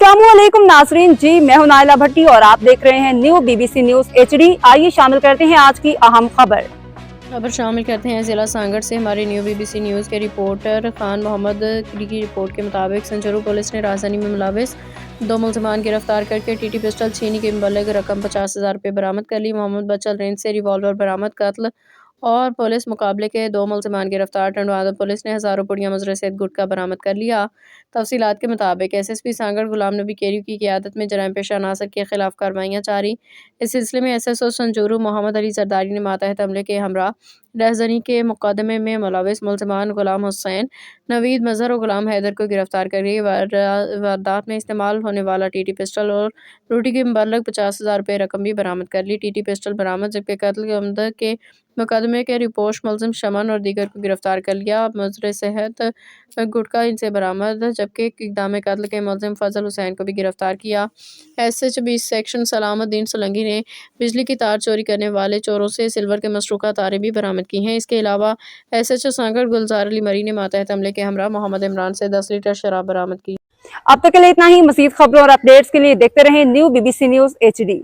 अस्सलामुअलैकुम नाजरीन जी, मैं हूं नाइला भट्टी और आप देख रहे हैं न्यू BBC न्यूज HD। आइए शामिल करते हैं आज की अहम खबर शामिल करते हैं जिला सांगड़ से हमारे न्यू BBC न्यूज़ के रिपोर्टर खान मोहम्मद की रिपोर्ट के मुताबिक संजरू पुलिस ने राजधानी में मुलविस 2 मुलजमान गिरफ्तार करके टीटी पिस्टल छीनी के मुबल्लिग रकम 50,000 रुपये बरामद कर ली। मोहम्मद बचल रेंज से रिवॉल्वर बरामद, कत्ल और पुलिस मुकाबले के 2 मुलजमान गिरफ्तार। टंडवादा पुलिस ने हज़ारों पुड़िया मुजर से गुटखा बरामद कर लिया। तफसीलात के मुताबिक SSP सांगड़ गुलाम नबी केरी की क़ियादत में जराइम पेशा अनासर के खिलाफ कार्रवाइयाँ जारी। इस सिलसिले में SSO संजूरू मोहम्मद अली जरदारी ने मातहत हमले के हमरा रहज़नी के मुकदमे में मुलविस मुलजमान गुलाम हुसैन, नवीद मजहर और गुलाम हैदर को गिरफ्तार कर लिया। वारदात में इस्तेमाल होने वाला टीटी पिस्टल और लूटी के मुबल्लिग 50,000 रुपये रकम भी बरामद कर ली। टीटी पिस्टल बरामद, जबकि कत्ल के के मुकदमे के रिपोश मुलजिम शमन और दीगर को गिरफ्तार कर लिया। मुजर सेहत गुटखा इनसे बरामद, जबकि इक़दाम कत्ल के मुलजिम फजल हुसैन को भी गिरफ्तार किया। SH 20 सेक्शन सलामुद्दीन सोलंकी ने बिजली की तार चोरी करने वाले चोरों से सिल्वर के मशरूका तारें भी बरामद की हैं। इसके अलावा SHO सांगड़ गुलजार अली मरी ने मातहत हमले के हमरा मोहम्मद इमरान से 10 लीटर शराब बरामद की। अब तक के लिए इतना ही। मज़ीद खबरों और अपडेट्स के लिए देखते रहें न्यू BBC न्यूज HD।